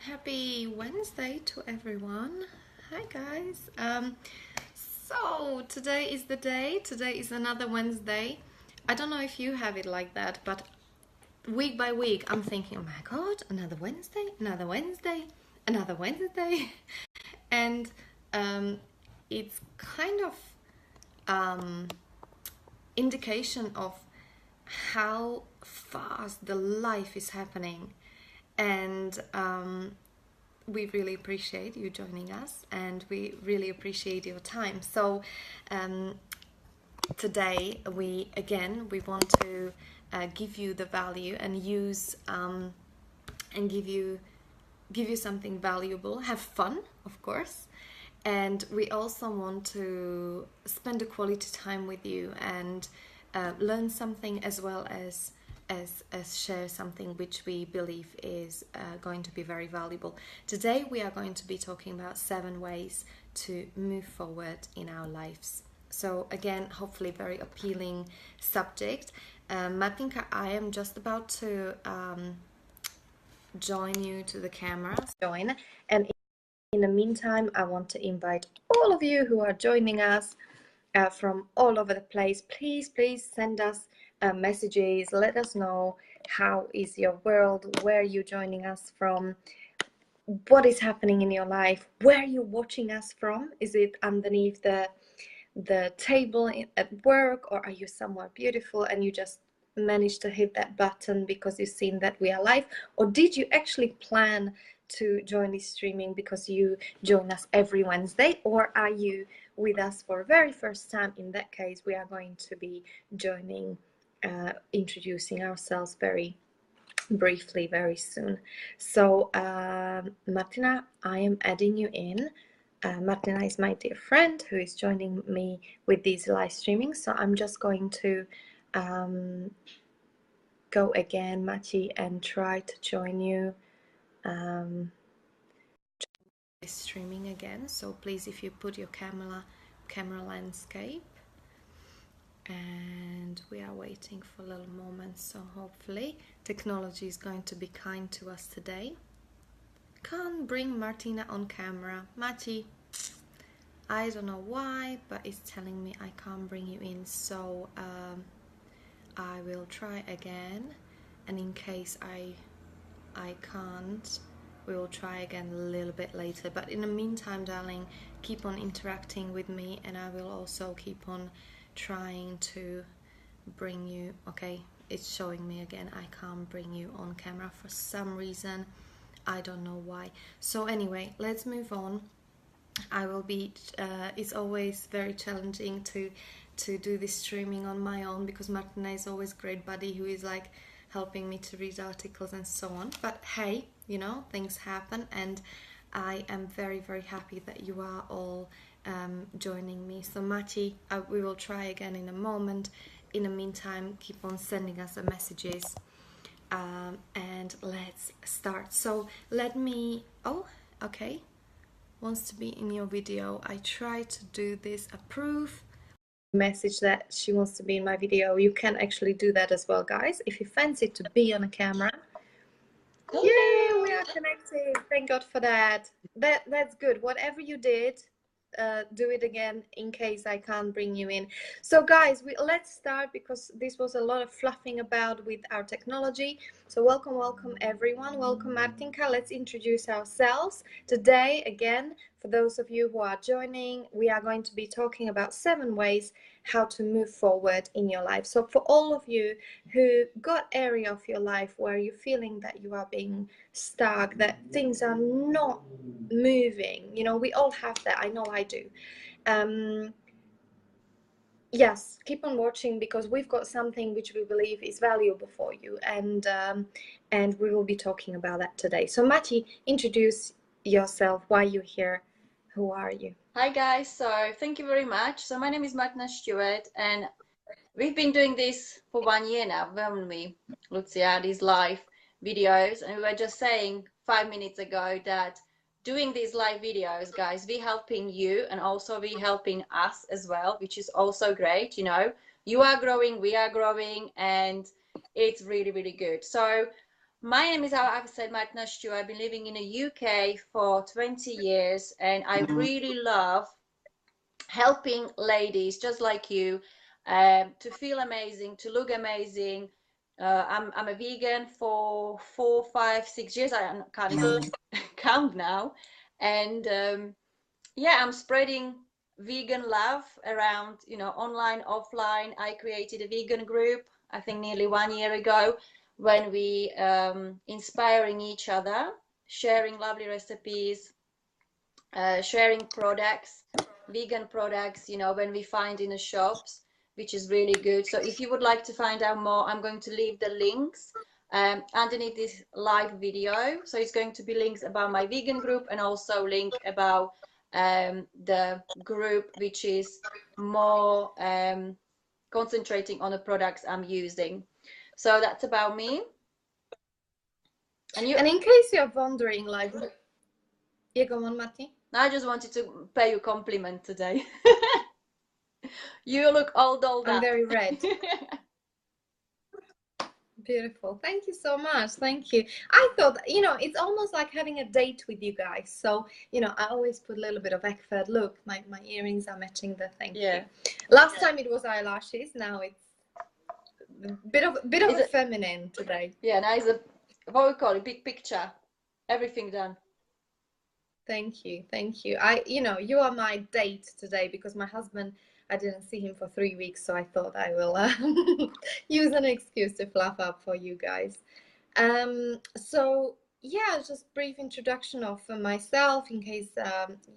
Happy Wednesday to everyone. Hi guys. So today is the day. Today is another Wednesday. I don't know if you have it like that, but week by week I'm thinking, oh my god, another Wednesday, another Wednesday, another Wednesday. And it's kind of indication of how fast the life is happening. And we really appreciate you joining us, and we really appreciate your time. So today we want to give you the value and use and give you something valuable, have fun, of course, and we also want to spend a quality time with you and learn something, as well as share something which we believe is going to be very valuable. Today we are going to be talking about 7 ways to move forward in our lives. So again, hopefully very appealing subject. Martinka, I am just about to join you to the camera. And in the meantime, I want to invite all of you who are joining us from all over the place. Please send us messages. Let us know how is your world, where are you joining us from, what is happening in your life, where are you watching us from. Is it underneath the table at work, or are you somewhere beautiful and you just managed to hit that button because you've seen that we are live? Or did you actually plan to join this streaming because you join us every Wednesday? Or are you with us for the very first time? In that case, we are going to be introducing ourselves very briefly very soon. So Martina, I am adding you in. Martina is my dear friend who is joining me with these live streamings. So I'm just going to go again, Mati, and try to join you streaming again. So please, if you put your camera landscape, and we are waiting for a little moment. So hopefully technology is going to be kind to us today. Can't bring Martina on camera. Mati, I don't know why, but it's telling me I can't bring you in. So I will try again, and in case I can't, we will try again a little bit later. But in the meantime, darling, keep on interacting with me, and I will also keep on trying to bring you. Okay, it's showing me again I can't bring you on camera for some reason. I don't know why. So anyway, let's move on. I will be it's always very challenging to do this streaming on my own, because Martina is always a great buddy who is like helping me to read articles and so on. But hey, you know, things happen, and I am very happy that you are all joining me. So Mati, we will try again in a moment. In the meantime, keep on sending us the messages, and let's start. So let me, oh, okay, wants to be in your video. I try to do this, approve message that she wants to be in my video. You can actually do that as well, guys, if you fancy to be on a camera. Yay, we are connected. Thank God for that. That's good. Whatever you did, do it again in case I can't bring you in. So guys, let's start, because this was a lot of fluffing about with our technology. So welcome everyone. Welcome Martinka. Let's introduce ourselves. Today, again, for those of you who are joining, we are going to be talking about 7 ways how to move forward in your life. So for all of you who got area of your life where you're feeling that you are being stuck, that things are not moving, you know, we all have that. I know I do. Yes, keep on watching, because we've got something which we believe is valuable for you, and we will be talking about that today. So Mati, introduce yourself, why you're here, who are you? Hi guys, so thank you very much. So my name is Martina Stewart, and we've been doing this for 1 year now, haven't we, Lucia, these live videos. And we were just saying 5 minutes ago that doing these live videos, guys, we helping you, and also we helping us as well, which is also great. You know, you are growing, we are growing, and it's really good. So My name is, how I've said, Martina Stewart. I've been living in the UK for 20 years, and I really love helping ladies just like you to feel amazing, to look amazing. I'm a vegan for 4, 5, 6 years. I can't even count now. And yeah, I'm spreading vegan love around, online, offline. I created a vegan group, I think nearly 1 year ago, when we inspiring each other, sharing lovely recipes, sharing products, vegan products, when we find in the shops, which is really good. So if you would like to find out more, I'm going to leave the links underneath this live video. So it's going to be links about my vegan group and also link about the group, which is more concentrating on the products I'm using. So that's about me. And in case you're wondering, like, yeah, go on, Matti. I just wanted to pay you a compliment today. You look all dolled I'm up. very red. Beautiful. Thank you so much. Thank you. I thought, it's almost like having a date with you guys. So, I always put a little bit of effort. Look, my earrings are matching the thank you. Last time it was eyelashes. Now it's a bit of a feminine today. Yeah, now it's what we call it, big picture. Everything done. Thank you. Thank you. You are my date today because my husband, I didn't see him for 3 weeks, so I thought I will use an excuse to fluff up for you guys. So yeah, just brief introduction of myself in case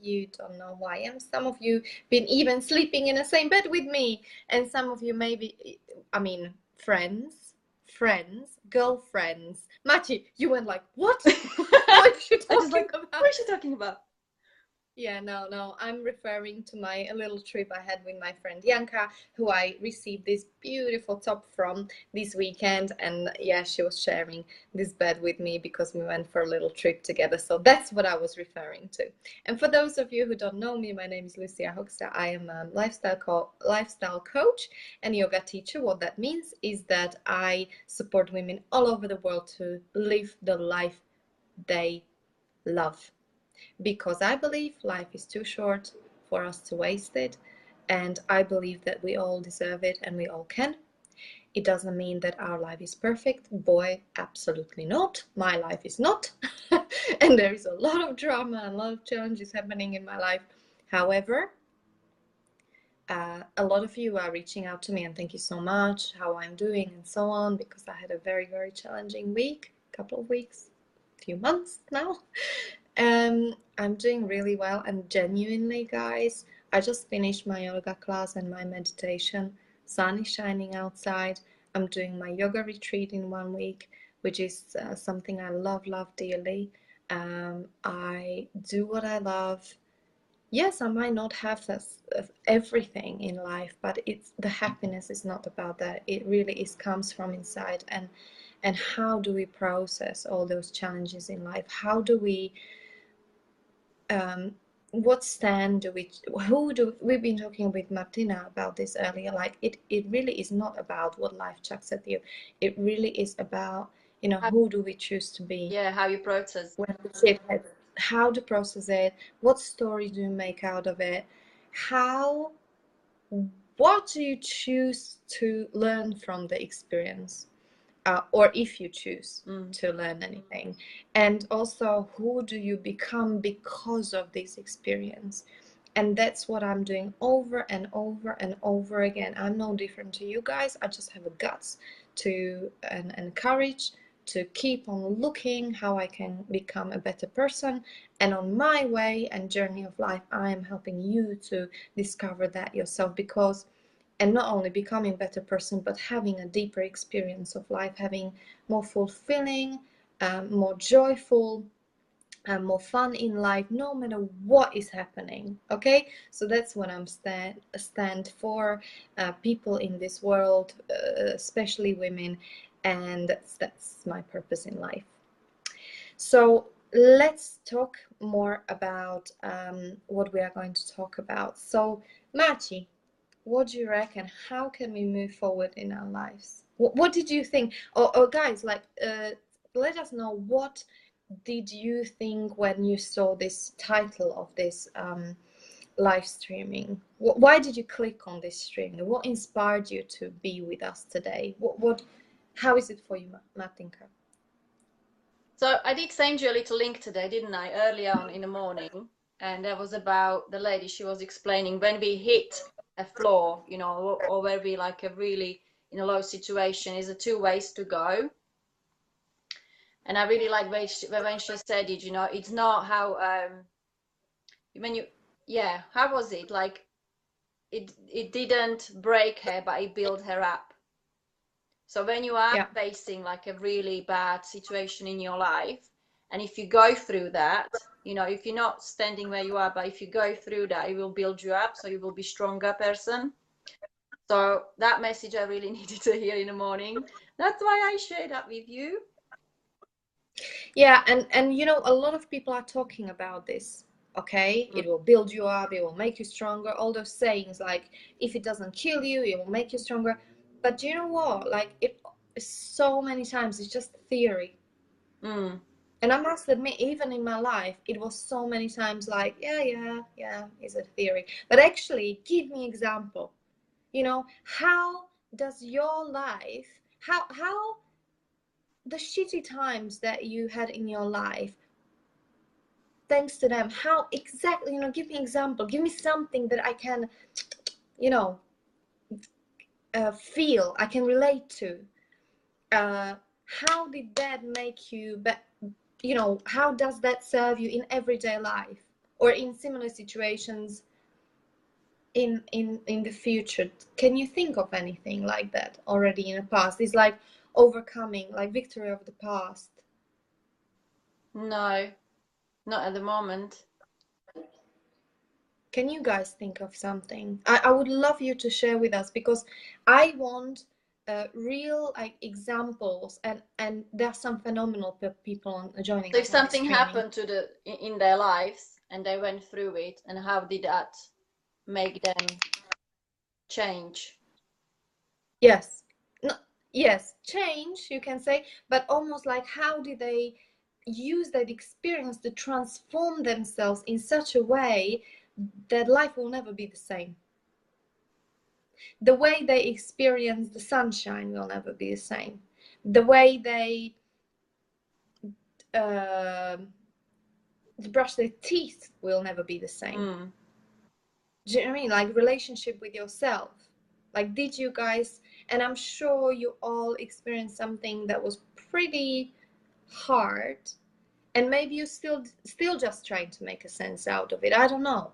you don't know who I am. Some of you been even sleeping in the same bed with me, and some of you maybe, friends, girlfriends. Matti, you went like, what? What is she talking about? What is she talking about? Yeah, no, I'm referring to a little trip I had with my friend Janka, who I received this beautiful top from this weekend. And yeah, she was sharing this bed with me because we went for a little trip together. So that's what I was referring to. And for those of you who don't know me, my name is Lucia Hoekstra. I am a lifestyle coach and yoga teacher. What that means is that I support women all over the world to live the life they love. Because I believe life is too short for us to waste it, and I believe that we all deserve it and we all can. It doesn't mean that our life is perfect. Boy, absolutely not. My life is not. And there is a lot of drama and a lot of challenges happening in my life. However, a lot of you are reaching out to me and thank you so much, how I'm doing and so on, because I had a very, very challenging week, couple of weeks, few months now. I'm doing really well, and genuinely, guys, I just finished my yoga class and my meditation. Sun is shining outside. I'm doing my yoga retreat in 1 week, which is something I love dearly. I do what I love. Yes, I might not have everything in life, but the happiness is not about that. It really comes from inside. And how do we process all those challenges in life? How do we what stand do we've been talking with Martina about this earlier, like it really is not about what life chucks at you. It really is about, who do we choose to be? Yeah, how you process. How to process it, what story do you make out of it, what do you choose to learn from the experience, or if you choose to learn anything, and also who do you become because of this experience. And that's what I'm doing over and over and over again. I'm no different to you guys. I just have a guts to and courage to keep on looking how I can become a better person. And on my way and journey of life, I am helping you to discover that yourself, because and not only becoming a better person, but having a deeper experience of life, having more fulfilling, more joyful, more fun in life, no matter what is happening. Okay, so that's what I'm stand for, people in this world, especially women, and that's my purpose in life. So let's talk more about what we are going to talk about. So Matti, what do you reckon? How can we move forward in our lives? What did you think? Or guys, like, let us know, what did you think when you saw this title of this live streaming? Why did you click on this streaming? What inspired you to be with us today? How is it for you, Martinka? So I did send you a little link today, didn't I, earlier on in the morning? And that was about the lady. She was explaining when we hit a floor, you know, or where we like a really in a low situation, is a two ways to go. And I really like when she said it, you know, it's not how when you, yeah, how was it? Like it didn't break her, but it built her up. So when you are facing like a really bad situation in your life, and if you go through that, you know, if you're not standing where you are, but if you go through that, it will build you up, so you will be stronger person. So that message I really needed to hear in the morning. That's why I shared that with you. Yeah, and you know, a lot of people are talking about this. Okay, it will build you up, it will make you stronger, all those sayings, like if it doesn't kill you, it will make you stronger. But you know what, like, it so many times it's just theory. And I must admit, even in my life, it was so many times like, yeah, it's a theory. But actually, give me example. You know, how does your life, how the shitty times that you had in your life, thanks to them, how exactly, you know, give me example, give me something that I can, you know, feel, I can relate to. How did that make you, you know, how does that serve you in everyday life or in similar situations in the future? Can you think of anything like that already in the past? It's like overcoming, like victory of the past. No, not at the moment. Can you guys think of something? I would love you to share with us, because I want real like examples, and there are some phenomenal people joining So us if on this something streaming. happened to in their lives and they went through it, and how did that make them change? Yes, no, yes, change, you can say, but almost like how did they use that experience to transform themselves in such a way that life will never be the same. The way they experience the sunshine will never be the same. The way they brush their teeth will never be the same. Do you know what I mean? Like relationship with yourself. Like, did you guys, and I'm sure you all experienced something that was pretty hard, and maybe you still just trying to make a sense out of it. I don't know.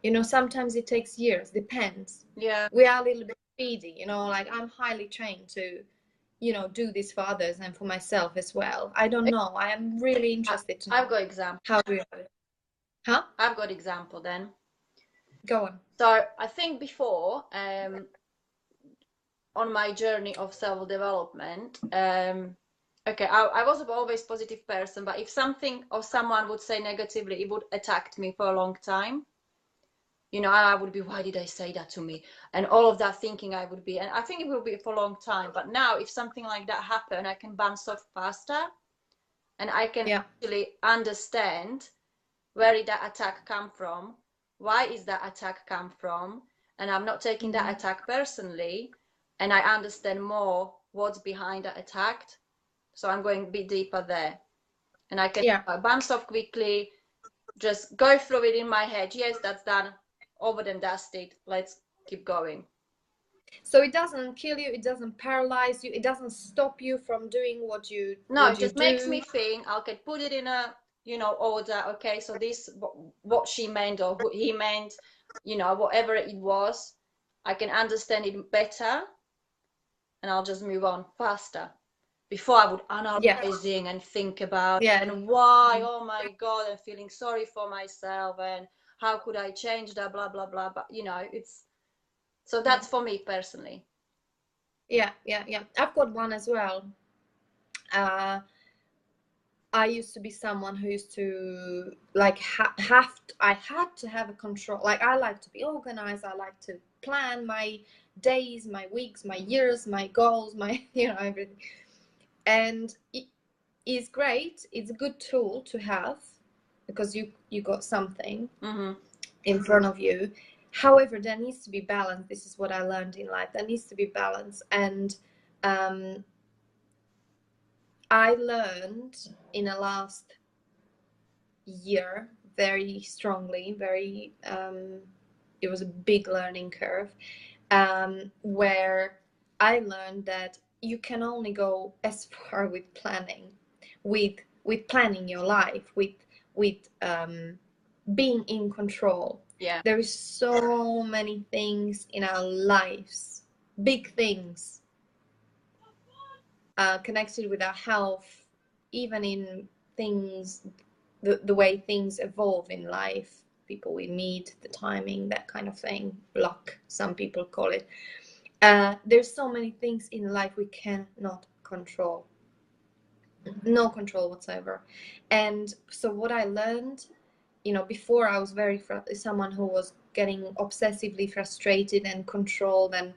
You know, sometimes it takes years, depends. Yeah. We are a little bit speedy, you know, like I'm highly trained to, you know, do this for others and for myself as well. I don't know. I am really interested to know. I've got example. How do you have it? Huh? I've got example then. Go on. So I think before, on my journey of self-development, okay, I was always positive person, but if something or someone would say negatively, it would attack me for a long time. You know, I would be, why did I say that to me? And all of that thinking I would be, and I think it will be for a long time. But now if something like that happen, I can bounce off faster, and I can actually understand where did that attack come from, why is that attack come from, and I'm not taking that attack personally, and I understand more what's behind that attack. So I'm going a bit deeper there, and I can bounce off quickly, just go through it in my head. Yes, that's done, over and dusted, let's keep going. So it doesn't kill you, it doesn't paralyze you, it doesn't stop you from doing what you no, it just makes me think. I can put it in a, you know, order. Okay, so this, what she meant or who he meant, you know, whatever it was, I can understand it better, and I'll just move on faster. Before I would analyzing and think about and why, oh my God, I'm feeling sorry for myself and how could I change that, blah blah blah. But you know, it's, so that's for me personally. Yeah. I've got one as well. I used to be someone who used to like I had to have a control. Like, I like to be organized. I like to plan my days, my weeks, my years, my goals, my, you know, everything. And is great. It's a good tool to have because you got something in front of you. However, there needs to be balance. This is what I learned in life. There needs to be balance. And I learned in the last year very strongly, it was a big learning curve, where I learned that you can only go as far with planning, with planning your life, with being in control. Yeah. There is so many things in our lives, big things, connected with our health, even in things, the way things evolve in life, people we meet, the timing, that kind of thing, luck, some people call it. There's so many things in life we cannot control, no control whatsoever. And so what I learned, before I was someone who was getting obsessively frustrated and controlled, and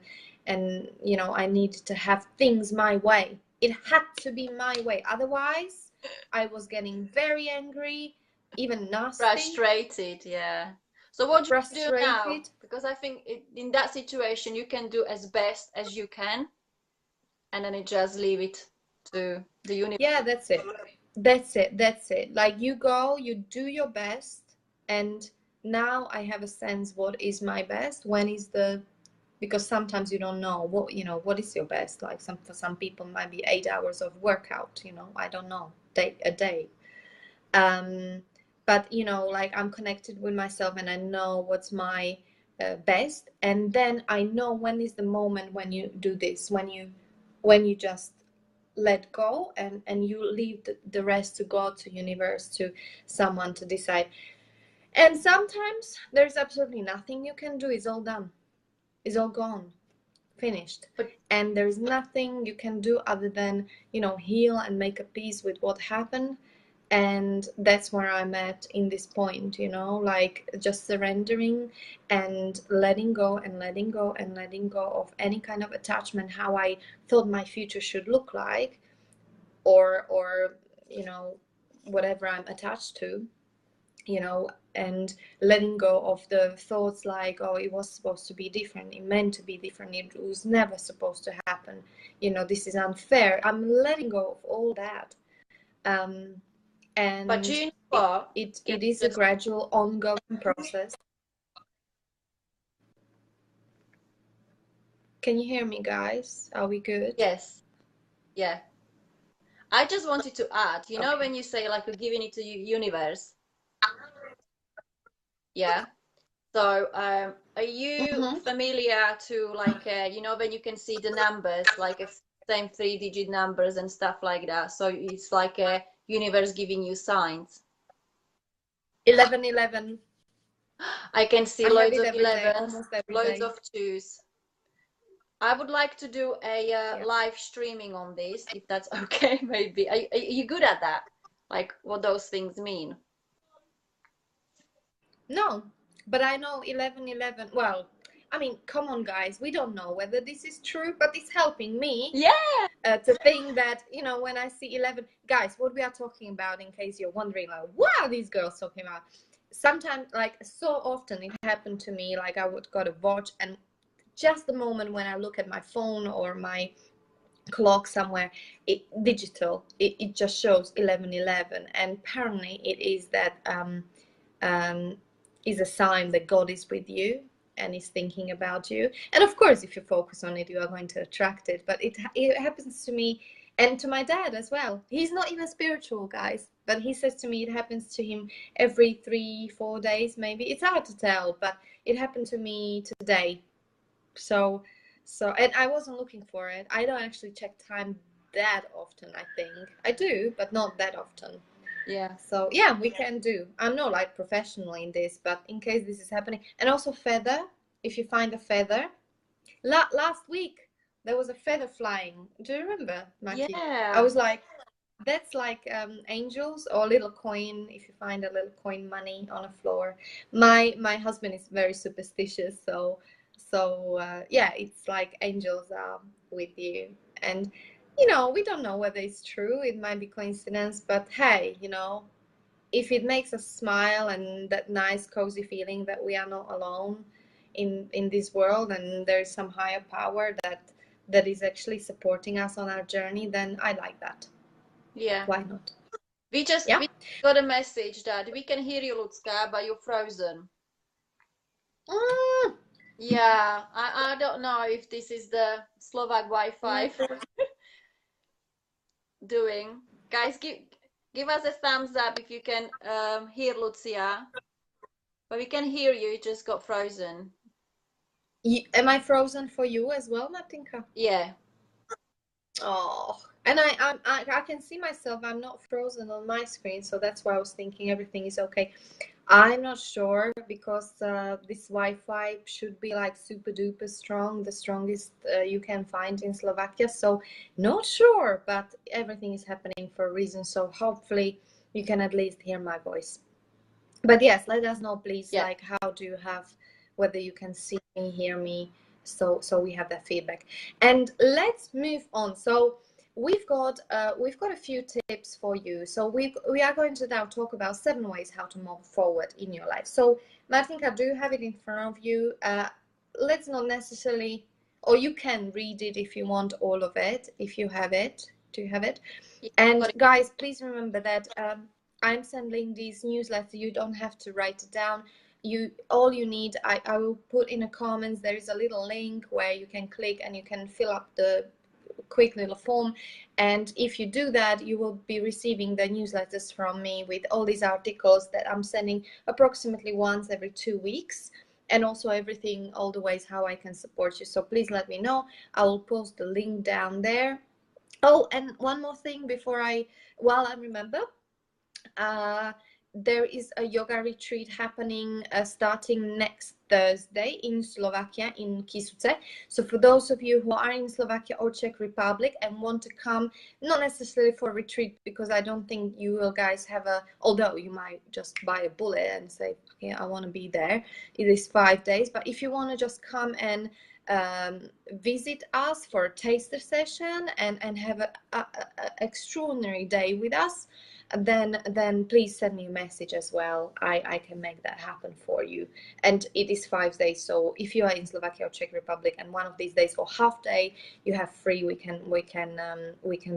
I needed to have things my way. It had to be my way, otherwise I was getting very angry, even nasty, frustrated. Yeah. So what do you do now? frustrated. Because I think in that situation you can do as best as you can, and then you just leave it to the universe. Yeah, that's it. Like, you go, you do your best, and now I have a sense what is my best, when is because sometimes you don't know what is your best. Like, for some people might be 8 hours of workout, I don't know, a day. But like, I'm connected with myself and I know what's my best, and then I know when is the moment when you do this, when you just let go, and you leave the rest to God, to universe, to someone to decide. And sometimes there's absolutely nothing you can do. It's all done, it's all gone, finished. And there's nothing you can do other than heal and make a peace with what happened. And that's where I'm at in this point, like, just surrendering and letting go and letting go and letting go of any kind of attachment, how I thought my future should look like, or whatever I'm attached to, and letting go of the thoughts like, oh, it was supposed to be different, it meant to be different, it was never supposed to happen, this is unfair. I'm letting go of all that. And but you know what? It is a gradual, ongoing process. Can you hear me, guys? Are we good? Yes. Yeah. I just wanted to add, when you say like you're giving it to universe. Yeah. So, are you familiar to like, when you can see the numbers, like same 3-digit numbers and stuff like that? So it's like a universe giving you signs. 1111. I can see loads of 11s, loads day. of 2s. I would like to do a live streaming on this, if that's okay, maybe. Are you good at that? Like, what those things mean? No, but I know 1111. Well, I mean, come on, guys. We don't know whether this is true, but it's helping me. Yeah. To think that, when I see 11, guys, what we are talking about, in case you're wondering, like, what are these girls talking about? Sometimes, like, so often it happened to me, like, I would go to watch, and just the moment when I look at my phone or my clock somewhere, digital, it just shows 1111, and apparently it is that is a sign that God is with you and is thinking about you. And of course, if you focus on it, you are going to attract it. But it happens to me and to my dad as well. He's not even spiritual, guys, but he says to me it happens to him every 3-4 days, maybe. It's hard to tell, but it happened to me today. So and I wasn't looking for it. I don't actually check time that often. I think I do, but not that often. Yeah. So yeah, we can do. I'm not like professional in this, but in case this is happening. And also feather, if you find a feather. Last week there was a feather flying. Do you remember, Mati? Yeah. I was like, that's like angels, or a little coin. If you find a little coin money on a floor. My husband is very superstitious, so yeah, it's like angels are with you. And You know, we don't know whether it's true. It might be coincidence, but hey, you know, if it makes us smile and that nice cozy feeling that we are not alone in this world and there is some higher power that is actually supporting us on our journey, then I like that. Yeah. Why not? We Yeah. got a message that we can hear you, Lucka, but you're frozen. Mm, Yeah, I don't know if this is the Slovak Wi-Fi doing. Guys, give us a thumbs up if you can hear Lucia. But we can hear you, it just got frozen. am I frozen for you as well, Martinka? Yeah. Oh, and I can see myself. I'm not frozen on my screen, so that's why I was thinking everything is okay. I'm not sure because this Wi-Fi should be like super duper strong, the strongest you can find in Slovakia. So not sure, but everything is happening for a reason. So hopefully you can at least hear my voice. But yes, let us know, please. Yeah. Like, how do you have, whether you can see me, hear me, so we have that feedback. And let's move on. So we've got a few tips for you. So we are going to now talk about 7 ways how to move forward in your life. So Martinka, do you have it in front of you? Let's not necessarily, or you can read it if you want all of it, if you have it. Do you have it? Yeah, And guys, please remember that I'm sending these newsletters. You don't have to write it down. All you need, I will put in the comments. There is a little link where you can click and you can fill up the quick little form. And if you do that, you will be receiving the newsletters from me with all these articles that I'm sending approximately once every 2 weeks. And also everything, all the ways how I can support you. So please let me know. I will post the link down there. Oh, and one more thing while I remember, uh, there is a yoga retreat happening starting next Thursday in Slovakia, in Kisuce. So for those of you who are in Slovakia or Czech Republic and want to come, not necessarily for a retreat, because I don't think you will guys have although you might just buy a bullet and say, okay, I want to be there. It is 5 days. But if you want to just come and visit us for a taster session and have a extraordinary day with us, then please send me a message as well. I can make that happen for you. And it is 5 days, so if you are in Slovakia or Czech Republic and one of these days for half day you have free, we can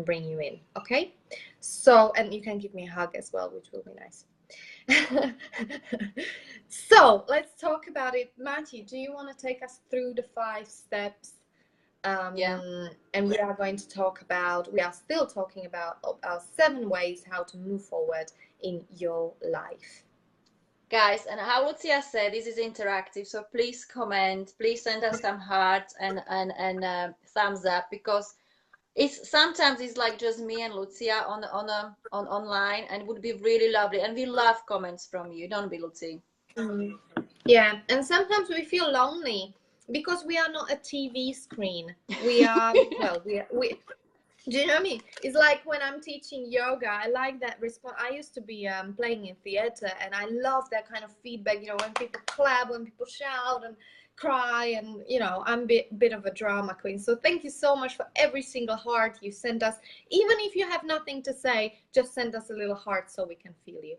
bring you in. Okay, so, and you can give me a hug as well, which will be nice. So let's talk about it. Mati, do you want to take us through the 5 steps? yeah. And we are still talking about our 7 ways how to move forward in your life. Guys, and how Lucia said, this is interactive, so please comment, please send us some hearts and thumbs up, because sometimes it's like just me and Lucia on online, and it would be really lovely. And we love comments from you, don't we, Lucy? Yeah, and sometimes we feel lonely because we are not a TV screen. We are, well, we do you know what I mean? It's like when I'm teaching yoga, I like that response. I used to be playing in theater, and I love that kind of feedback, when people clap, when people shout and cry, and I'm a bit of a drama queen. So thank you so much for every single heart you send us. Even if you have nothing to say, just send us a little heart so we can feel you.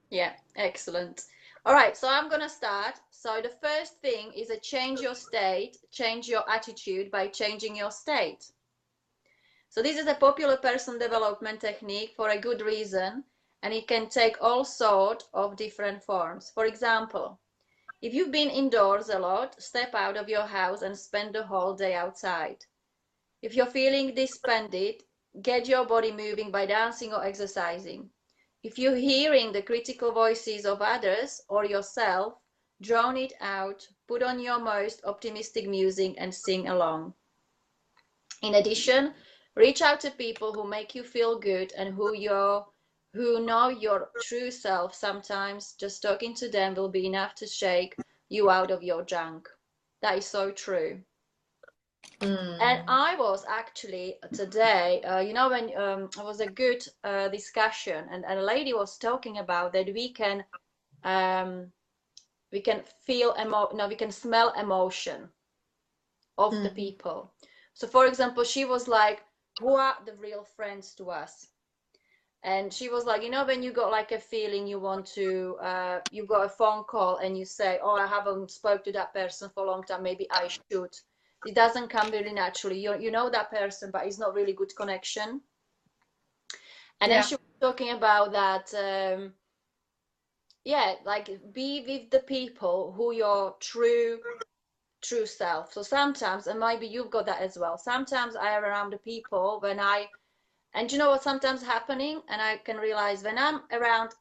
Yeah, excellent. All right, so I'm gonna start. So the first thing is a change your state, change your attitude by changing your state. So this is a popular personal development technique for a good reason, and it can take all sorts of different forms. For example, if you've been indoors a lot, step out of your house and spend the whole day outside. If you're feeling despondent, get your body moving by dancing or exercising. If you're hearing the critical voices of others or yourself, drown it out, put on your most optimistic music and sing along. In addition, reach out to people who make you feel good and who know your true self. Sometimes just talking to them will be enough to shake you out of your junk. That is so true. And I was actually today, when it was a good discussion, and a lady was talking about that we can feel we can smell emotion of the people. So, for example, she was like, who are the real friends to us. And she was like, you know, when you got like a feeling you want to, you got a phone call and you say, oh, I haven't spoke to that person for a long time, maybe I should. It doesn't come really naturally. You know that person, but it's not really good connection. And then she was talking about that, yeah, like be with the people who your true self. So sometimes, and maybe you've got that as well. Sometimes I am around the people when and you know what sometimes happening, and I can realize when I'm around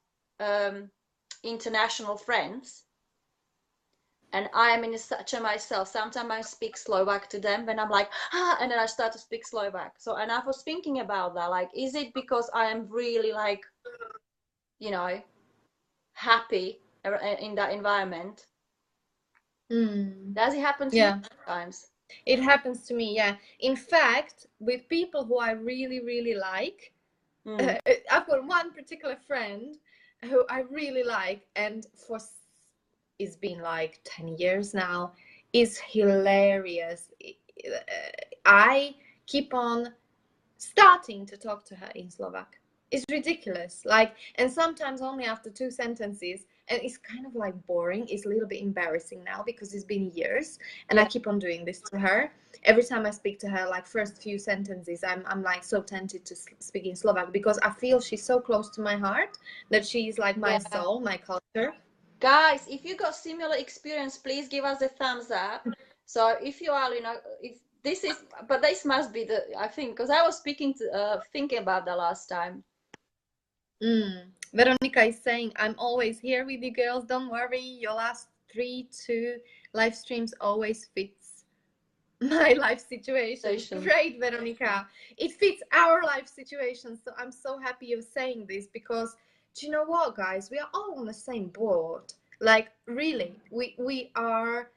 international friends and I am in such a myself, sometimes I speak Slovak to them when I'm like, and then I start to speak Slovak. So, and I was thinking about that, like, is it because I am really like, you know, happy in that environment? Does it happen to you sometimes? It happens to me, yeah. In fact, with people who I really, really like, I've got one particular friend who I really like, and for it's been like 10 years now, is hilarious. I keep on starting to talk to her in Slovak. It's ridiculous. Like, and sometimes only after 2 sentences, and it's kind of like boring. It's a little bit embarrassing now because it's been years, and I keep on doing this to her. Every time I speak to her, like first few sentences, I'm like so tempted to speak in Slovak because I feel she's so close to my heart, that she's like my soul, my culture. Guys, if you got similar experience, please give us a thumbs up. So if you are, you know, if this is, but this must be the, I think, because I was thinking about the last time. Veronica is saying, I'm always here with you girls. Don't worry. Your last 2 live streams always fits my life situation. Great, Veronica. It fits our life situation. So I'm so happy you're saying this, because do you know what, guys? We are all on the same board. Like, really, we are,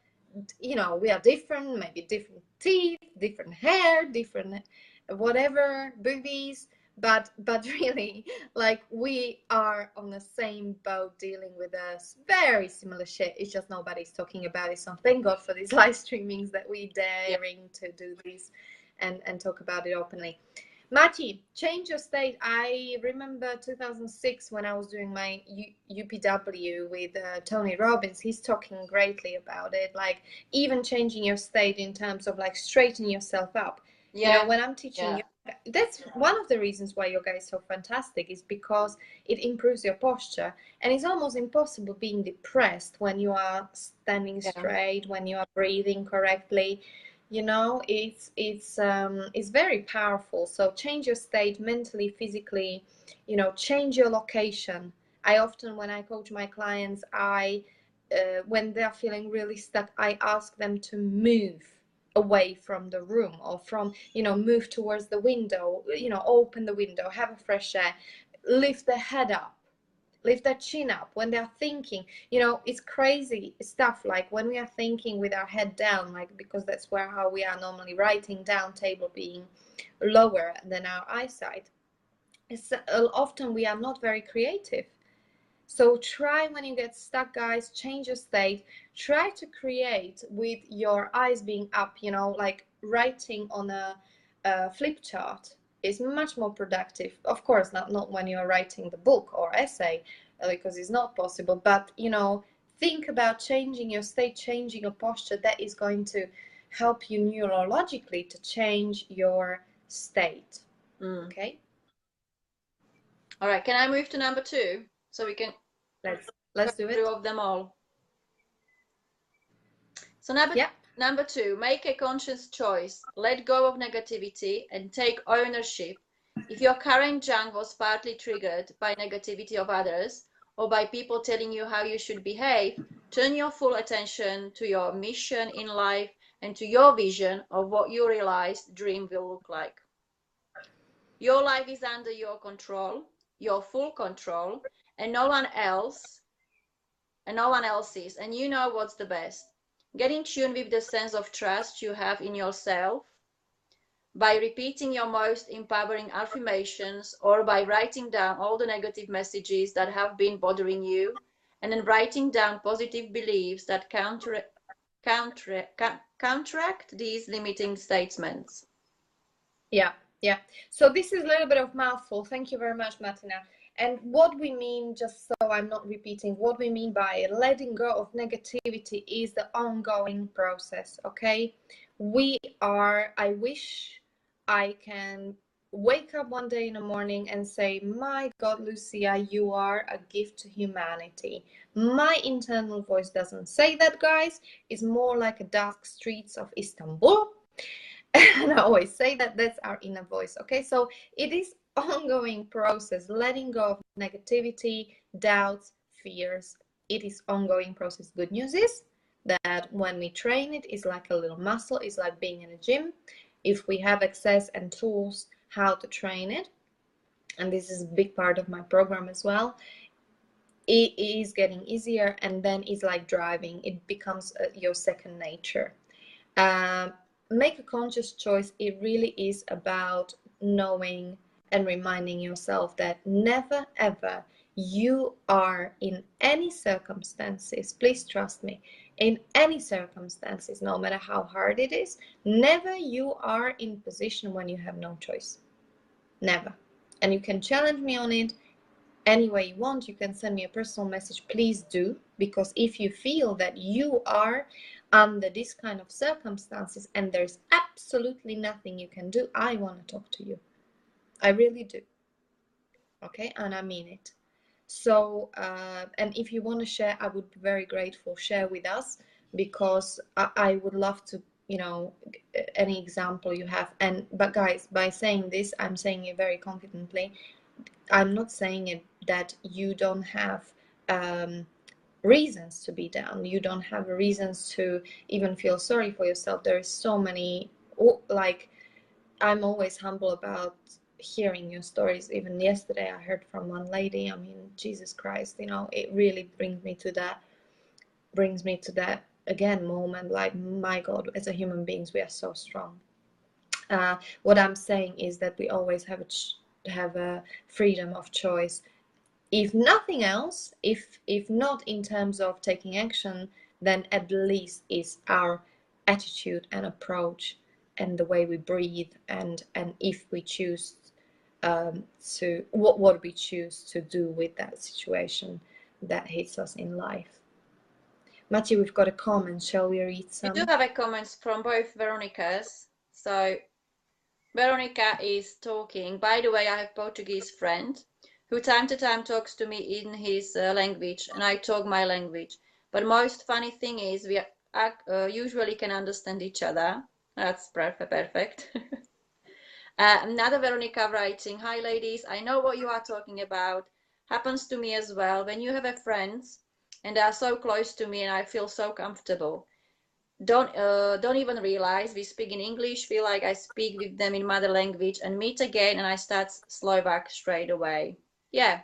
you know, we are different, maybe different teeth, different hair, different whatever, boobies, but really, like, we are on the same boat dealing with us very similar shit. It's just nobody's talking about it. So thank God for these live streamings that we daring to do this and talk about it openly. Mati, change your state. I remember 2006 when I was doing my UPW with Tony Robbins. He's talking greatly about it, like even changing your state in terms of like straightening yourself up. You know, when I'm teaching yoga, that's one of the reasons why yoga is so fantastic, is because it improves your posture. And it's almost impossible being depressed when you are standing straight, when you are breathing correctly. You know, it's very powerful. So change your state mentally, physically, you know, change your location. I often, when I coach my clients, when they're feeling really stuck, I ask them to move away from the room, or from, you know, move towards the window, you know, open the window, have a fresh air, lift the head up, lift their chin up when they're thinking. You know, it's crazy stuff, like when we are thinking with our head down, like, because that's how we are normally writing down, table being lower than our eyesight. Often we are not very creative. So try, when you get stuck, guys, change your state. Try to create with your eyes being up, you know, like writing on a flip chart is much more productive. Of course, not when you're writing the book or essay, because it's not possible. But, you know, think about changing your state, changing your posture. That is going to help you neurologically to change your state. Okay? All right, can I move to number 2 so we can let's do it through of them all? So number 2, make a conscious choice. Let go of negativity and take ownership. If your current junk was partly triggered by negativity of others, or by people telling you how you should behave, turn your full attention to your mission in life and to your vision of what you realized dream will look like. Your life is under your control, your full control, and no one else's, and you know what's the best. Get in tune with the sense of trust you have in yourself by repeating your most empowering affirmations, or by writing down all the negative messages that have been bothering you, and then writing down positive beliefs that counteract these limiting statements. Yeah, Yeah. So this is a little bit of mouthful. Thank you very much, Martina. And what we mean, just so I'm not repeating, what we mean by letting go of negativity is the ongoing process, okay? I wish I can wake up one day in the morning and say, my God, Lucia, you are a gift to humanity. My internal voice doesn't say that, guys. It's more like a dark streets of Istanbul. And I always say that that's our inner voice. Okay, so it is ongoing process, letting go of negativity, doubts, fears. It is ongoing process. Good news is that when we train it, it's like a little muscle. It's like being in a gym. If we have access and tools how to train it, and this is a big part of my program as well, it is getting easier, and then it's like driving. It becomes your second nature. Make a conscious choice. It really is about knowing and reminding yourself that never ever you are in any circumstances, please trust me, in any circumstances, no matter how hard it is, never you are in position when you have no choice. Never. And you can challenge me on it any way you want. You can send me a personal message, please do, because if you feel that you are under this kind of circumstances and there's absolutely nothing you can do, I want to talk to you. I really do. Okay, and I mean it. So and if you want to share, I would be very grateful. Share with us, because I would love to, you know, any example you have. And but guys, by saying this, I'm saying it very confidently. I'm not saying it that you don't have reasons to be down. You don't have reasons to even feel sorry for yourself. There is so many, like, I'm always humble about hearing your stories. Even yesterday I heard from one lady. I mean, Jesus Christ, you know, it really brings me to that again moment, like, my God, as a human beings we are so strong. What I'm saying is that we always have a freedom of choice. If nothing else, if not in terms of taking action, then at least is our attitude and approach and the way we breathe, and if we choose to what we choose to do with that situation that hits us in life. Matthew, we've got a comment. Shall we read some? We do have a comments from both Veronicas. So Veronica is talking. By the way, I have Portuguese friend who time to time talks to me in his language, and I talk my language. But most funny thing is we usually can understand each other. That's perfect. Another Veronica writing, hi ladies, I know what you are talking about. Happens to me as well. When you have a friends and they are so close to me and I feel so comfortable. Don't even realize we speak in English, feel like I speak with them in mother language, and meet again and I start Slovak straight away. Yeah.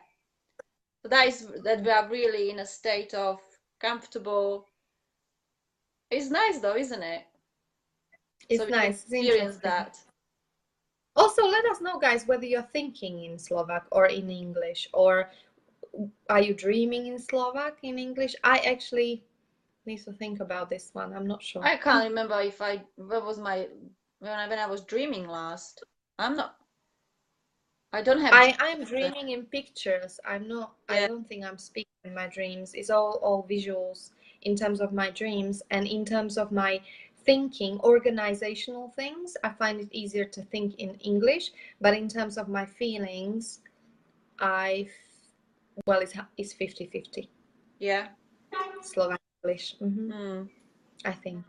So that we are really in a state of comfortable. It's nice though, isn't it? It's so nice. It's experience interesting. that. Also, let us know, guys, whether you're thinking in Slovak or in English, or are you dreaming in Slovak, in English? I actually need to think about this one. I'm not sure. I can't remember if what was my when I was dreaming last. I'm not. I don't have. I'm dreaming in pictures. I'm not. I Yeah. don't think I'm speaking in my dreams. It's all visuals in terms of my dreams, and in terms of my thinking, organizational things. I find it easier to think in English, but in terms of my feelings, well, it's 50-50. Yeah. Slovak English. I think.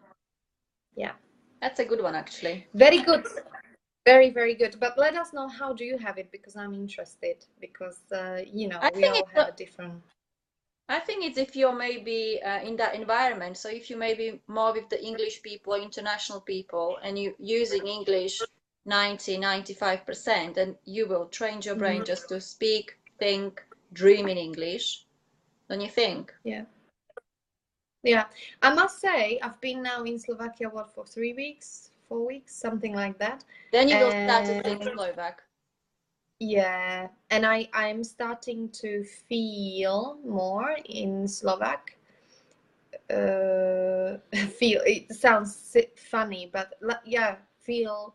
Yeah. That's a good one, actually. Very good. Very, very good. But let us know, how do you have it? Because I'm interested. Because, you know, we all have a different... I think it's if you're maybe in that environment. So if you maybe more with the English people or international people and you using English 90-95%, and you will train your brain just to speak, think, dream in English. Don't you think? Yeah. Yeah. I must say, I've been now in Slovakia, what, for 3 weeks, 4 weeks, something like that. Then you will start to think Slovak. Yeah. And I'm starting to feel more in Slovak. Feel, it sounds funny, but yeah, feel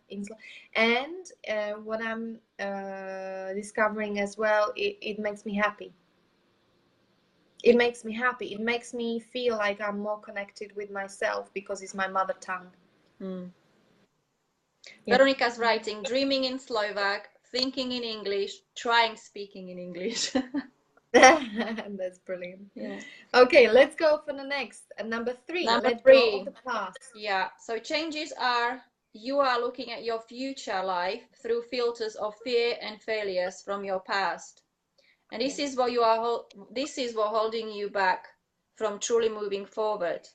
and what I'm discovering as well, it makes me happy. It makes me happy. It makes me feel like I'm more connected with myself because it's my mother tongue. Yeah. Veronica's writing, dreaming in Slovak, thinking in English, trying speaking in English. That's brilliant. Yeah. Okay, let's go for the next. Number 3. Number Let 3. go of the past. Yeah. So changes are, you are looking at your future life through filters of fear and failures from your past. And this is what this is what holding you back from truly moving forward.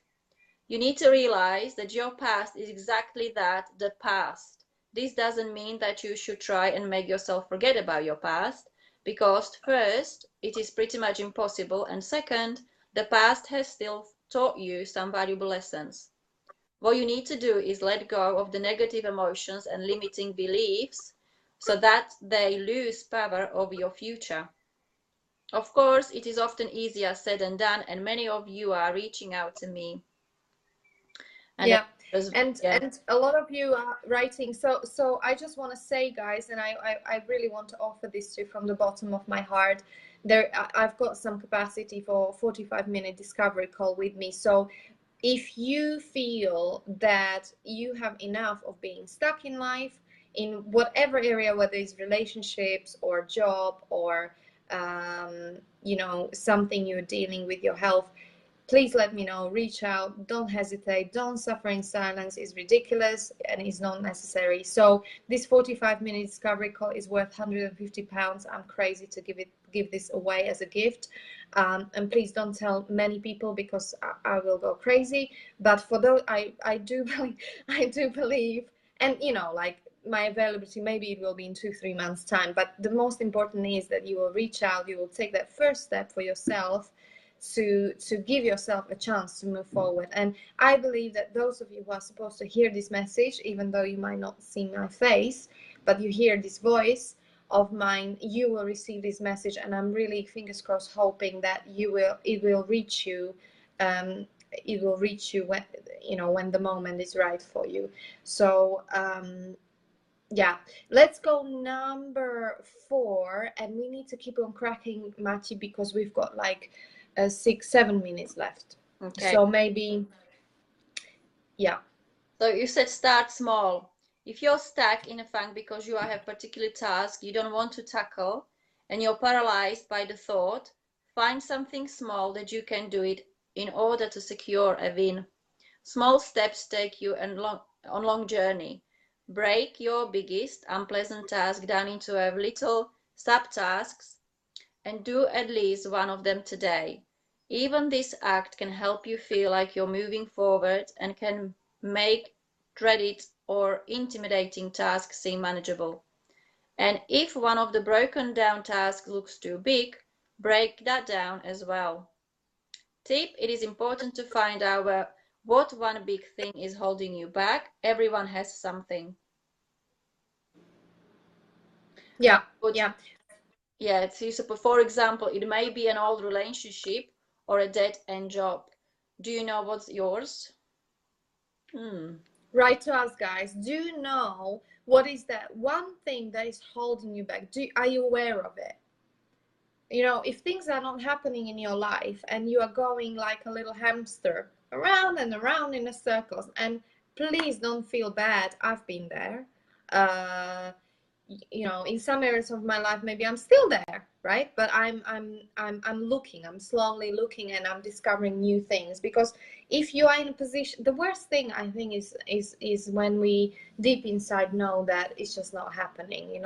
You need to realize that your past is exactly that, the past. This doesn't mean that you should try and make yourself forget about your past, because first, it is pretty much impossible, and second, the past has still taught you some valuable lessons. What you need to do is let go of the negative emotions and limiting beliefs so that they lose power over your future. Of course, it is often easier said than done, and many of you are reaching out to me. And a lot of you are writing. So I just want to say, guys, and I really want to offer this to you from the bottom of my heart. I've got some capacity for 45-minute discovery call with me. So if you feel that you have enough of being stuck in life, in whatever area, whether it's relationships or job or something you're dealing with your health, please let me know. Reach out. Don't hesitate. Don't suffer in silence. It's ridiculous and it's not necessary. So this 45-minute discovery call is worth £150. I'm crazy to give this away as a gift. And please don't tell many people because I will go crazy. But for those, I do believe, and like my availability, maybe it will be in 2-3 months time. But the most important is that you will reach out. You will take that first step for yourself to give yourself a chance to move forward. And I believe that those of you who are supposed to hear this message, even though you might not see my face, but you hear this voice of mine, you will receive this message. And I'm really, fingers crossed, hoping that it will reach you. It will reach you when the moment is right for you. So yeah, let's go number 4, and we need to keep on cracking, Mati, because we've got like 6-7 minutes left. Okay. So maybe, yeah. So you said start small. If you're stuck in a funk because you have a particular task you don't want to tackle and you're paralyzed by the thought, find something small that you can do it in order to secure a win. Small steps take you on long journey. Break your biggest unpleasant task down into a little sub-tasks and do at least one of them today. Even this act can help you feel like you're moving forward and can make dreaded or intimidating tasks seem manageable. And if one of the broken down tasks looks too big, break that down as well. Tip: it is important to find out what one big thing is holding you back. Everyone has something. Yeah. So for example, it may be an old relationship or a dead-end job. Do you know what's yours? Write to us, guys. Do you know what is that one thing that is holding you back? Are you aware of it? If things are not happening in your life and you are going like a little hamster around and around in a circles, and please don't feel bad. I've been there. In some areas of my life, maybe I'm still there, right? But I'm looking. I'm slowly looking, and I'm discovering new things. Because if you are in a position, the worst thing I think is when we deep inside know that it's just not happening,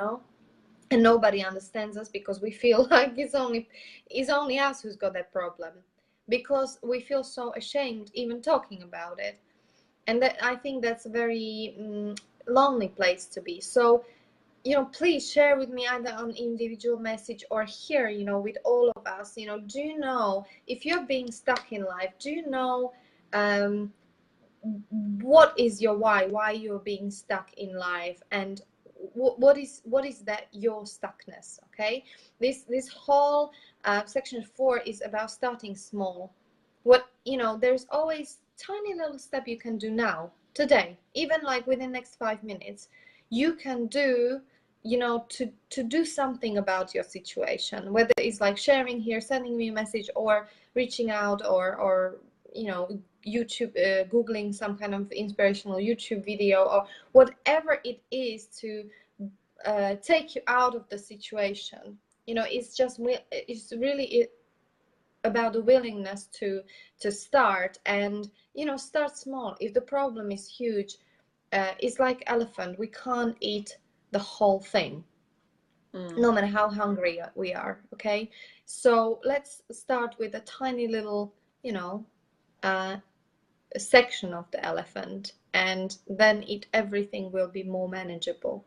and nobody understands us because we feel like it's only us who's got that problem, because we feel so ashamed even talking about it. And I think that's a very lonely place to be. So please share with me either on individual message or here, with all of us. Do you know, if you're being stuck in life, do you know what is your why you're being stuck in life, and what is that your stuckness? Okay, this whole section 4 is about starting small. There's always tiny little step you can do now. today, even like within the next 5 minutes, you can do, you know, to do something about your situation, whether it's like sharing here, sending me a message, or reaching out, or you know, YouTube, googling some kind of inspirational YouTube video, or whatever it is to take you out of the situation. You know, it's really about the willingness to start, and you know, start small. If the problem is huge, it's like elephant, we can't eat the whole thing, no matter how hungry we are. Okay, so let's start with a tiny little, you know, section of the elephant, and then everything will be more manageable,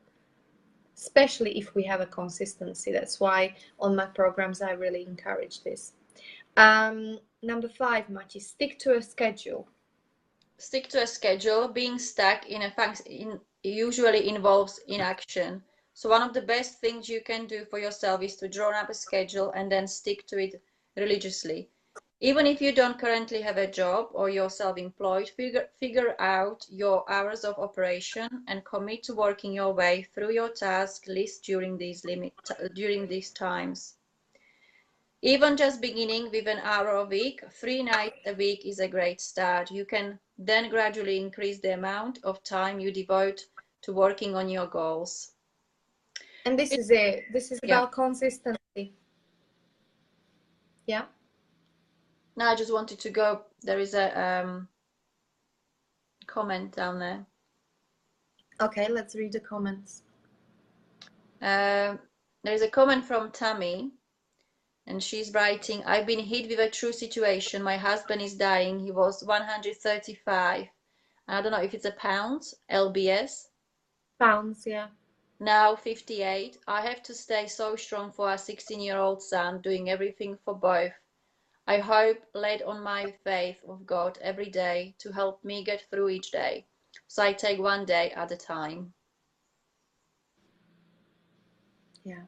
especially if we have a consistency. That's why on my programs I really encourage this. Number 5, Mati, stick to a schedule. Stick to a schedule. Being stuck in a function usually involves inaction. So one of the best things you can do for yourself is to draw up a schedule and then stick to it religiously. Even if you don't currently have a job or you're self-employed, figure out your hours of operation and commit to working your way through your task list during these times. Even just beginning with an hour a week, 3 nights a week is a great start. You can then gradually increase the amount of time you devote to working on your goals. And this is it. This is about consistency. Yeah. Now I just wanted to go, there is a comment down there. Okay, let's read the comments. There is a comment from Tammy, and she's writing, I've been hit with a true situation. My husband is dying. He was 135. I don't know if it's a pounds, LBS. Pounds, yeah. Now 58. I have to stay so strong for our 16-year-old son, doing everything for both. I hope, led on my faith of God every day to help me get through each day. So I take one day at a time. Yeah.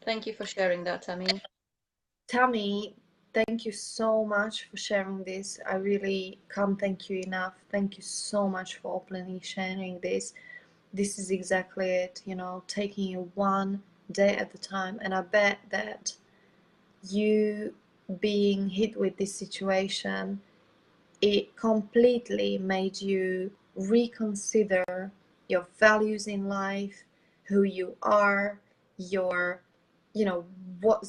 Thank you for sharing that, Tammy. Tammy, thank you so much for sharing this. I really can't thank you enough. Thank you so much for openly sharing this. This is exactly it, you know, taking you one day at a time. And I bet that you being hit with this situation, it completely made you reconsider your values in life, who you are, your, you know, what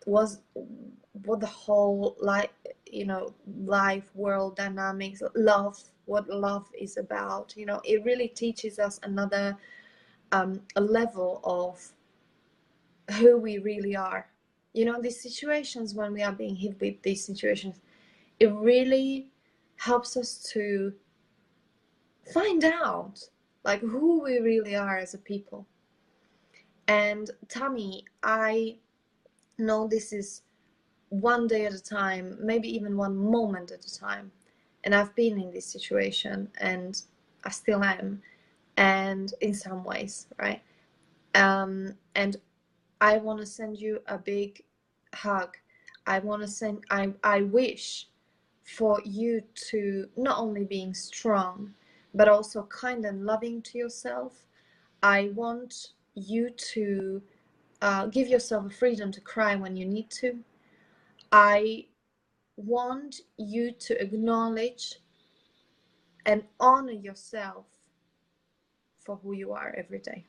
the whole life, you know, life, world dynamics, love, what love is about. You know, it really teaches us another a level of who we really are. You know, these situations, when we are being hit with these situations, it really helps us to find out like who we really are as a people. And Tammy, I know this is one day at a time, maybe even one moment at a time, and I've been in this situation, and I still am, and in some ways, right? And I want to send you a big hug. I wish for you to not only being strong, but also kind and loving to yourself. I want you to give yourself a freedom to cry when you need to. I want you to acknowledge and honor yourself for who you are every day.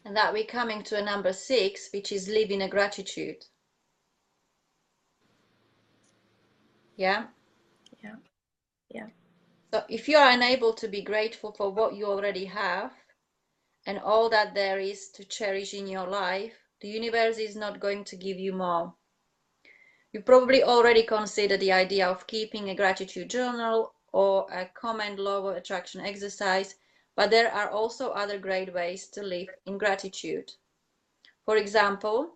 And that we're coming to a number 6, which is live in a gratitude. Yeah? Yeah. Yeah. So if you are unable to be grateful for what you already have and all that there is to cherish in your life, the universe is not going to give you more. You probably already considered the idea of keeping a gratitude journal or a command law of attraction exercise, but there are also other great ways to live in gratitude. For example,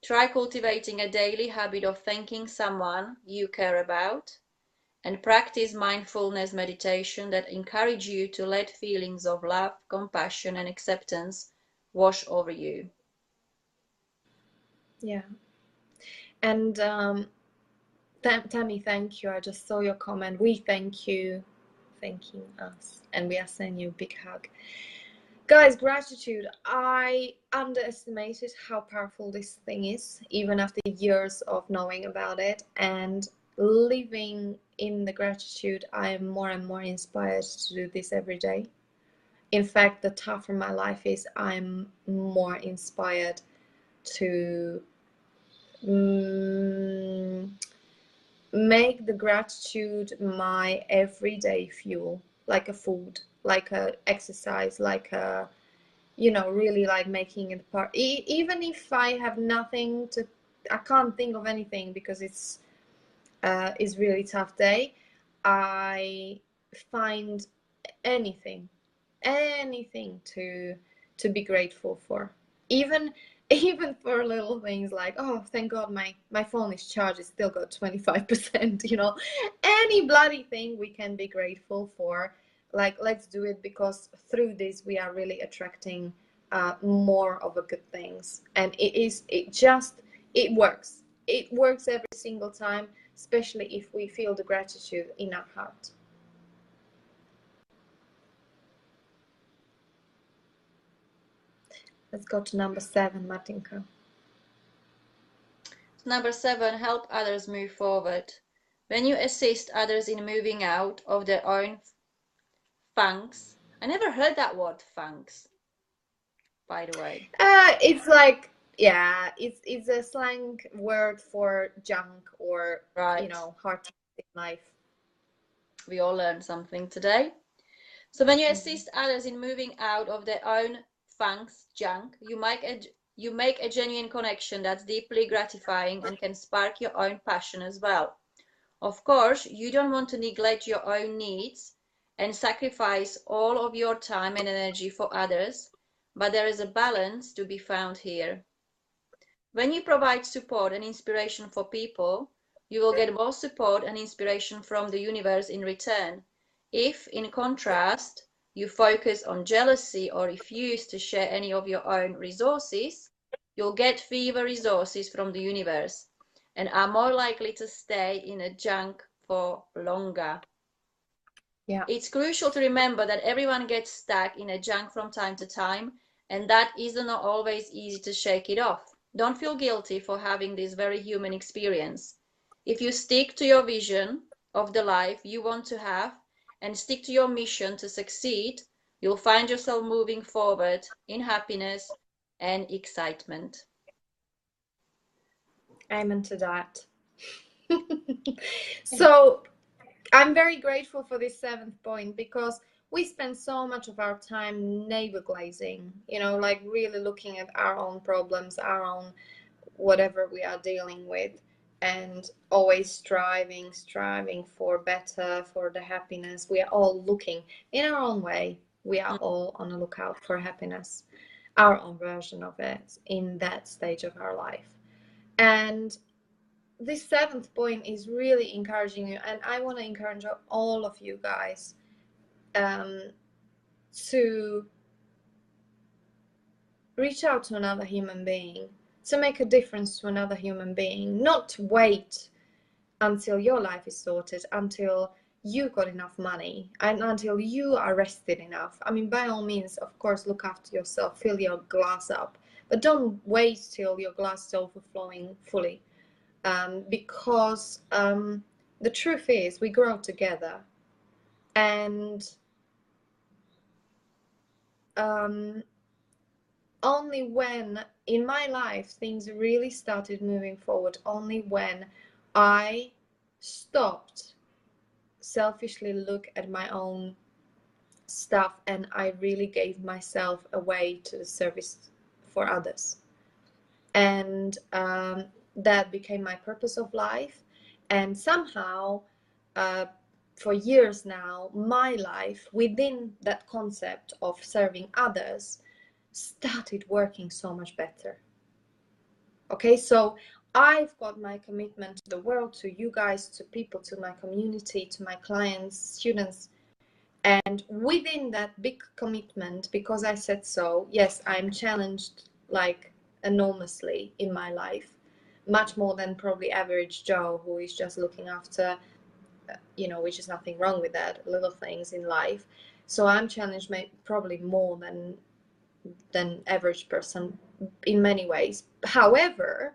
try cultivating a daily habit of thanking someone you care about, and practice mindfulness meditation that encourage you to let feelings of love, compassion, and acceptance wash over you. Yeah. And Tammy, thank you. I just saw your comment. We thank you, thanking us, and we are sending you a big hug. Guys, gratitude. I underestimated how powerful this thing is, even after years of knowing about it and living in the gratitude. I am more and more inspired to do this every day. In fact, the tougher my life is, I'm more inspired to make the gratitude my everyday fuel, like a food, like a exercise, like a, you know, really like making it part. Even if I have nothing to, I can't think of anything because it's really tough day. I find anything to be grateful for, even for little things like, oh, thank God my phone is charged, it's still got 25%, you know. Any bloody thing we can be grateful for, like, let's do it, because through this we are really attracting more of the good things. And it works every single time, especially if we feel the gratitude in our heart. Let's go to number 7, Martinka. Number 7, help others move forward. When you assist others in moving out of their own funks, I never heard that word, funks, by the way. It's like, yeah, it's a slang word for junk or, right, you know, hard times in life. We all learned something today. So when you assist others in moving out of their own funks, junk, you make a genuine connection that's deeply gratifying and can spark your own passion as well. Of course, you don't want to neglect your own needs and sacrifice all of your time and energy for others, but there is a balance to be found here. When you provide support and inspiration for people, you will get both support and inspiration from the universe in return. If, in contrast, you focus on jealousy or refuse to share any of your own resources, you'll get fewer resources from the universe and are more likely to stay in a junk for longer. Yeah. It's crucial to remember that everyone gets stuck in a junk from time to time, and that isn't always easy to shake it off. Don't feel guilty for having this very human experience. If you stick to your vision of the life you want to have and stick to your mission to succeed, you'll find yourself moving forward in happiness and excitement. Amen to that. So I'm very grateful for this 7th point, because we spend so much of our time navel glazing, you know, like really looking at our own problems, our own whatever we are dealing with, and always striving for better, for the happiness. We are all looking in our own way. We are all on the lookout for happiness, our own version of it in that stage of our life. And this 7th point is really encouraging you, and I want to encourage all of you guys to reach out to another human being, to make a difference to another human being, not wait until your life is sorted, until you got enough money, and until you are rested enough. I mean, by all means, of course, look after yourself, fill your glass up, but don't wait till your glass is overflowing fully, because the truth is we grow together, and only when in my life things really started moving forward, only when I stopped selfishly look at my own stuff and I really gave myself away to the service for others. And that became my purpose of life. And somehow, for years now, my life within that concept of serving others started working so much better. Okay, so I've got my commitment to the world, to you guys, to people, to my community, to my clients, students. And within that big commitment, because I said so, yes, I'm challenged like enormously in my life. much more than probably average Joe, who is just looking after, which is nothing wrong with that, little things in life. So I'm challenged probably more than average person in many ways. However,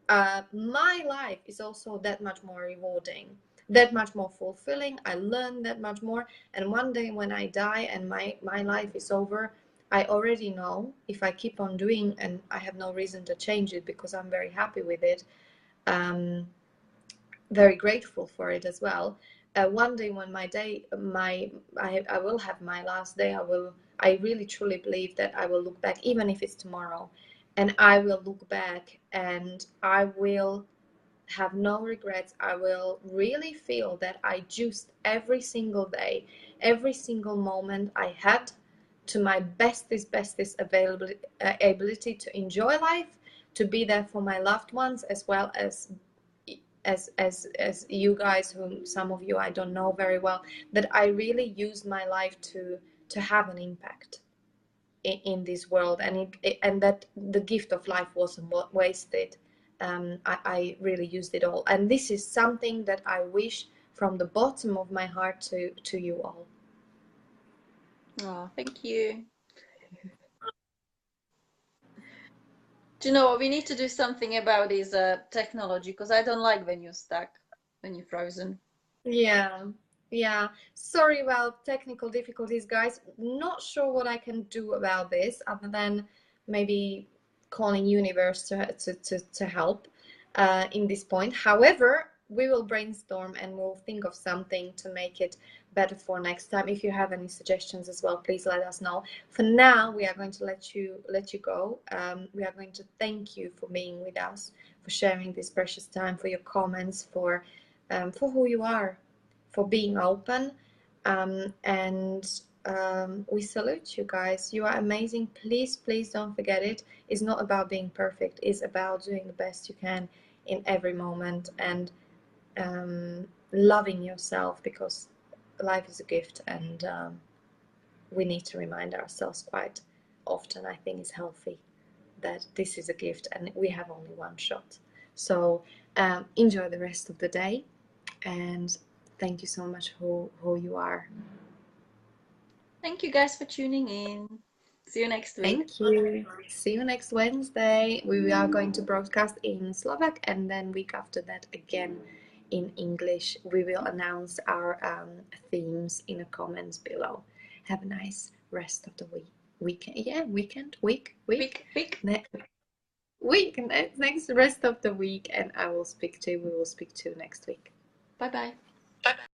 my life is also that much more rewarding, that much more fulfilling. I learn that much more. And one day when I die and my life is over, I already know, if I keep on doing, and I have no reason to change it because I'm very happy with it, very grateful for it as well. One day when I will have my last day, I really truly believe that I will look back, even if it's tomorrow, and I will look back and I will have no regrets. I will really feel that I juiced every single day, every single moment I had, to my bestest ability to enjoy life, to be there for my loved ones, as well as you guys, whom some of you I don't know very well, that I really used my life to have an impact in this world, and that the gift of life wasn't wasted. I really used it all, and this is something that I wish from the bottom of my heart to you all. Oh, thank you. Do you know what? We need to do something about this technology, because I don't like when you're stuck, when you're frozen. Yeah, sorry about technical difficulties, guys. Not sure what I can do about this other than maybe calling universe to help in this point. However, we will brainstorm and we'll think of something to make it better for next time. If you have any suggestions as well, please let us know. For now, we are going to let you go. We are going to thank you for being with us, for sharing this precious time, for your comments, for who you are, for being open, and we salute you guys. You are amazing. Please don't forget it. It's not about being perfect. It's about doing the best you can in every moment, and loving yourself, because life is a gift, and we need to remind ourselves quite often, I think it's healthy, that this is a gift and we have only one shot. So enjoy the rest of the day, and thank you so much who you are. Thank you guys for tuning in. See you next week. Thank you. See you next Wednesday. We are going to broadcast in Slovak, and then week after that again in English. We will announce our themes in the comments below. Have a nice rest of the weekend. Yeah, weekend, week. Next rest of the week, and we will speak to you next week. Bye bye.